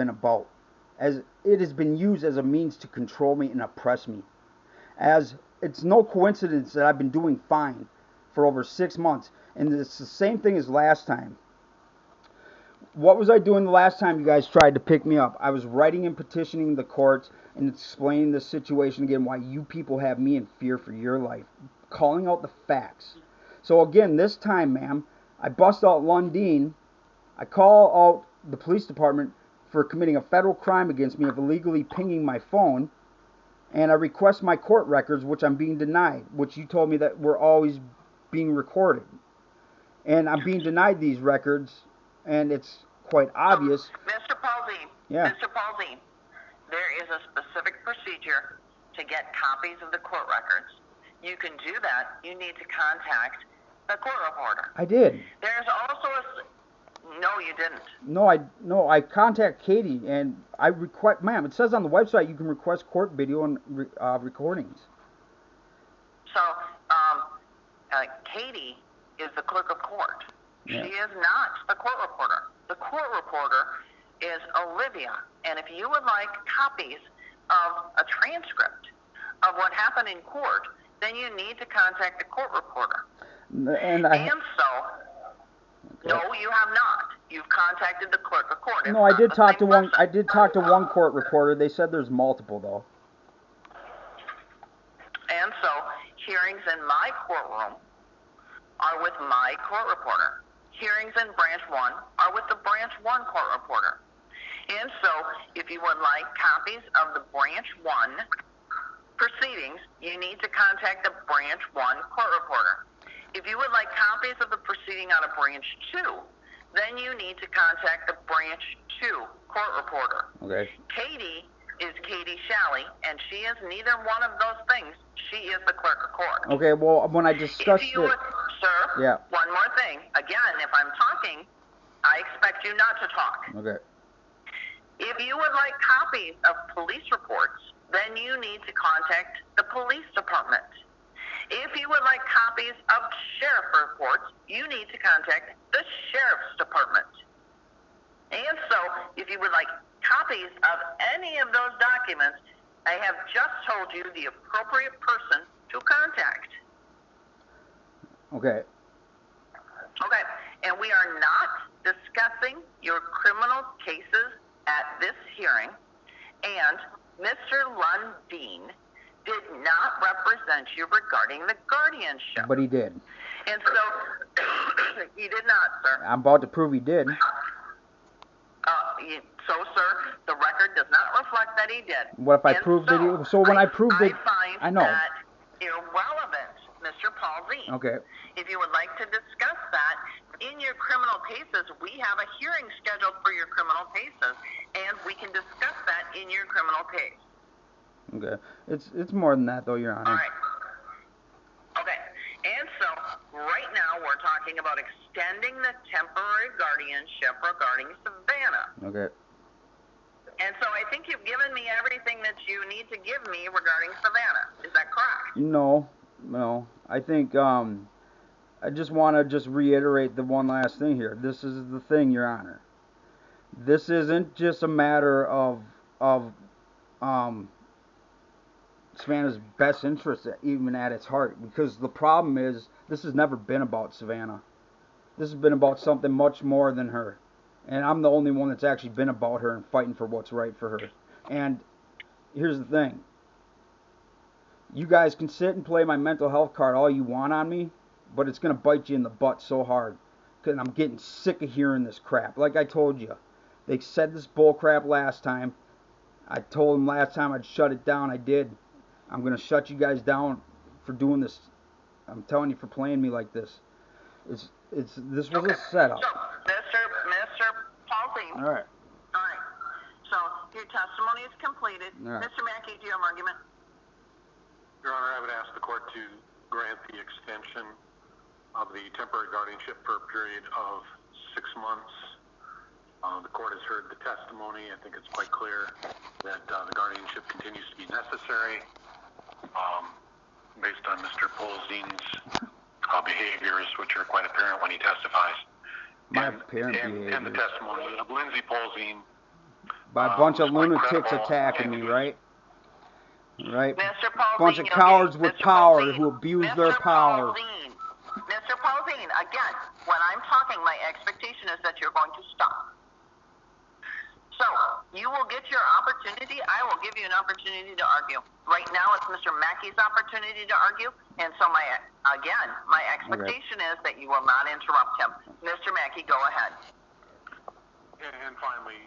been about, as it has been used as a means to control me and oppress me. As it's no coincidence that I've been doing fine for over 6 months, and it's the same thing as last time. What was I doing the last time you guys tried to pick me up? I was writing and petitioning the courts and explaining the situation again, why you people have me in fear for your life, calling out the facts. So again, this time, ma'am, I bust out Lundeen. I call out the police department for committing a federal crime against me of illegally pinging my phone, and I request my court records, which I'm being denied, which you told me that were always being recorded. And I'm being denied these records, and it's quite obvious. Mr. Paulzine, Yeah. Mr. Paulzine, there is a specific procedure to get copies of the court records. You can do that. You need to contact the court reporter. I did. There's also no, you didn't. No, I contact Katie, and I request, ma'am, it says on the website you can request court video and recordings. So, Katie is the clerk of court. Yeah. She is not the court reporter. The court reporter is Olivia. And if you would like copies of a transcript of what happened in court, then you need to contact the court reporter. And no, you have not. You've contacted the clerk of court. No, I did talk to one. I did talk to one court reporter. They said there's multiple though. And so hearings in my courtroom are with my court reporter. Hearings in Branch 1 are with the Branch 1 court reporter. And so if you would like copies of the Branch 1 proceedings, you need to contact the Branch 1 court reporter. If you would like copies of the proceeding out of Branch 2, then you need to contact the Branch 2 court reporter. Okay. Katie is Katie Shalley, and she is neither one of those things. She is the clerk of court. Okay, well, when I discussed it... Sir, yeah. One more thing. Again, if I'm talking, I expect you not to talk. Okay. If you would like copies of police reports, then you need to contact the police department. If you would like copies of sheriff reports, you need to contact the sheriff's department. And so, if you would like copies of any of those documents, I have just told you the appropriate person to contact. Okay. Okay, and we are not discussing your criminal cases at this hearing, and Mr. Lundeen did not represent you regarding the guardianship. But he did. And so, he did not, sir. I'm about to prove he did. So, sir, the record does not reflect that he did. What if I proved that he... So when I proved it... I know. That irrelevant, Mr. Paulzine. Okay. If you would like to discuss that, in your criminal cases, we have a hearing scheduled for your criminal cases, and we can discuss that in your criminal case. Okay. It's more than that, though, Your Honor. All right. Okay. And so, right now, we're talking about extending the temporary guardianship regarding Savannah. Okay. And so I think you've given me everything that you need to give me regarding Savannah. Is that correct? No. I think, I just want to reiterate the one last thing here. This is the thing, Your Honor. This isn't just a matter of Savannah's best interest, even at its heart. Because the problem is, this has never been about Savannah. This has been about something much more than her. And I'm the only one that's actually been about her and fighting for what's right for her. And here's the thing. You guys can sit and play my mental health card all you want on me, but it's going to bite you in the butt so hard. Because I'm getting sick of hearing this crap. Like I told you, they said this bull crap last time. I told them last time I'd shut it down. I did. I'm going to shut you guys down for doing this. I'm telling you, for playing me like this. This was a setup. So, Mr. Paulzine. All right. So, your testimony is completed. Right. Mr. Mackey, do you have an argument? Your Honor, I would ask the court to grant the extension of the temporary guardianship for a period of 6 months. The court has heard the testimony. I think it's quite clear that the guardianship continues to be necessary based on Mr. Paulzine's behaviors, which are quite apparent when he testifies. And the testimony of Lindsay Paulzine, By a bunch of was quite lunatics credible, attacking and me, he was right? Right? Mr. Paulzine, Bunch of okay, cowards with Mr. power Paulzine, who abuse Mr. their power. Paulzine, Mr. Paulzine, again, when I'm talking, my expectation is that you're going to stop. So, you will get your opportunity. I will give you an opportunity to argue. Right now, it's Mr. Mackey's opportunity to argue, and so my expectation is that you will not interrupt him. Mr. Mackey, go ahead. And finally,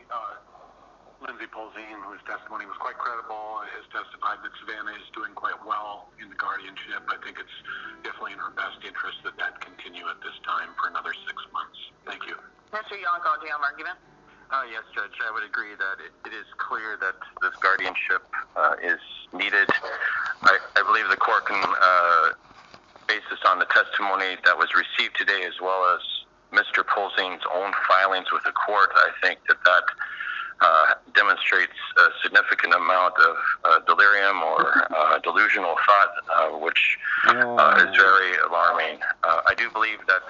Lindsay Polzine, whose testimony was quite credible, has testified that Savannah is doing quite well in the guardianship. I think it's definitely in her best interest that that continue at this time for another 6 months. Thank you. Mr. Yonko, do you have an argument? Yes, Judge. I would agree that it is clear that this guardianship is needed. I believe the court can base this on the testimony that was received today, as well as Mr. Polzine's own filings with the court. I think that demonstrates a significant amount of delirium or delusional thought, which is very alarming. I do believe that,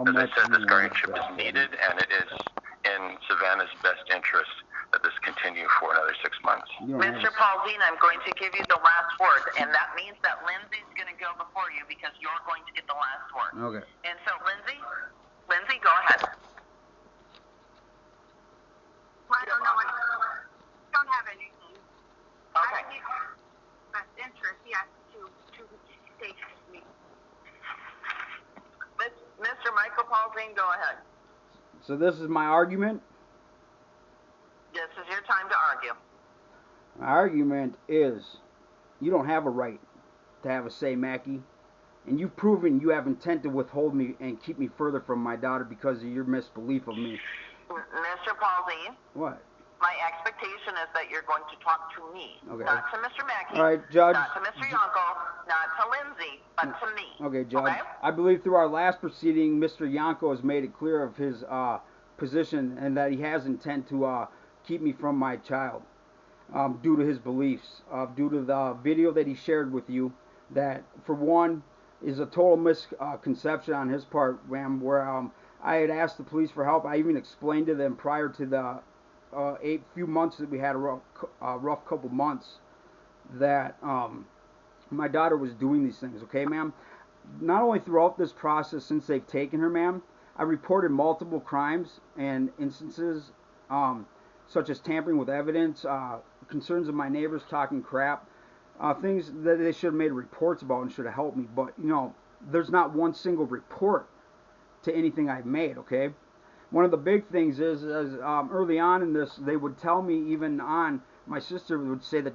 as I said, this guardianship is needed, and it is in Savannah's best interest that this continue for another 6 months. Mr. Paulzine, I'm going to give you the last word, and that means that Lindsay's going to go before you because you're going to get the last word. Okay. And so, Lindsay, go ahead. I don't know. I don't have anything. Okay. I think best interest, yes, to stay with me. Mr. Michael Paulzine, go ahead. So this is my argument. This is your time to argue. My argument is you don't have a right to have a say, Mackey. And you've proven you have intent to withhold me and keep me further from my daughter because of your misbelief of me. Mr. Paulzine. What? My expectation is that you're going to talk to me, okay. Not to Mr. Mackey, all right, Judge. Not to Mr. Yonko, not to Lindsay, but to me. Okay, Judge. Okay? I believe through our last proceeding, Mr. Yonko has made it clear of his position and that he has intent to keep me from my child due to his beliefs, due to the video that he shared with you that, for one, is a total misconception on his part, ma'am, where I had asked the police for help. I even explained to them prior to the few months that we had a rough couple months that my daughter was doing these things, okay, ma'am? Not only throughout this process since they've taken her, ma'am, I reported multiple crimes and instances such as tampering with evidence, concerns of my neighbors talking crap, things that they should have made reports about and should have helped me. But, you know, there's not one single report to anything I've made, okay? One of the big things is early on in this, they would tell me even on, my sister would say that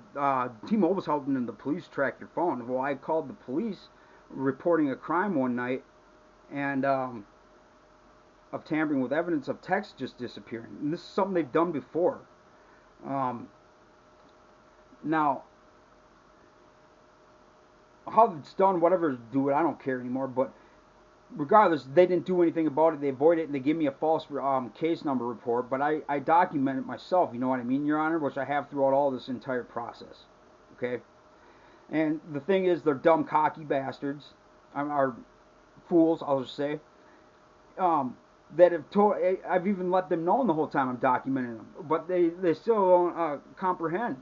T-Mobile was helping them the police track your phone. Well, I called the police reporting a crime one night and of tampering with evidence of text just disappearing. And this is something they've done before. Now, how it's done, whatever, do it, I don't care anymore, but regardless, they didn't do anything about it. They avoided it, and they gave me a false case number report. But I document it myself, you know what I mean, Your Honor, which I have throughout all this entire process. Okay? And the thing is, they're dumb, cocky bastards, are fools, I'll just say, that have told, I've even let them know the whole time I'm documenting them. But they still don't comprehend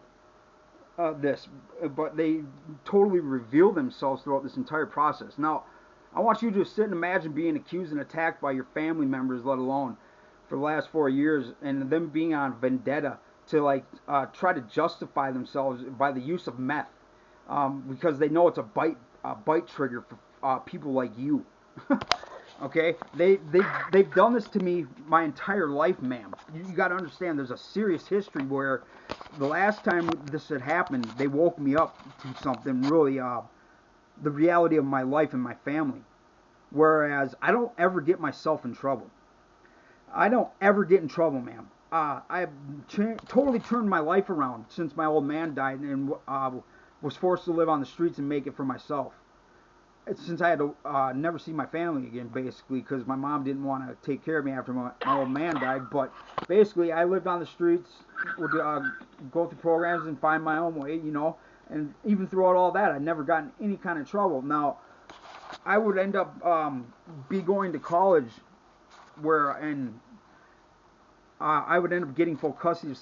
this. But they totally reveal themselves throughout this entire process. Now, I want you to sit and imagine being accused and attacked by your family members, let alone for the last 4 years, and them being on vendetta to try to justify themselves by the use of meth, because they know it's a bite trigger for people like you. Okay, they've done this to me my entire life, ma'am. You got to understand, there's a serious history where the last time this had happened, they woke me up to something really the reality of my life and my family. Whereas I don't ever get myself in trouble. I don't ever get in trouble, ma'am. I've totally turned my life around since my old man died and was forced to live on the streets and make it for myself. Since I had to never see my family again, basically, because my mom didn't want to take care of me after my old man died. But basically, I lived on the streets, would go through programs and find my own way, you know. And even throughout all that, I never got in any kind of trouble. Now, I would end up be going to college where, and I would end up getting full custody of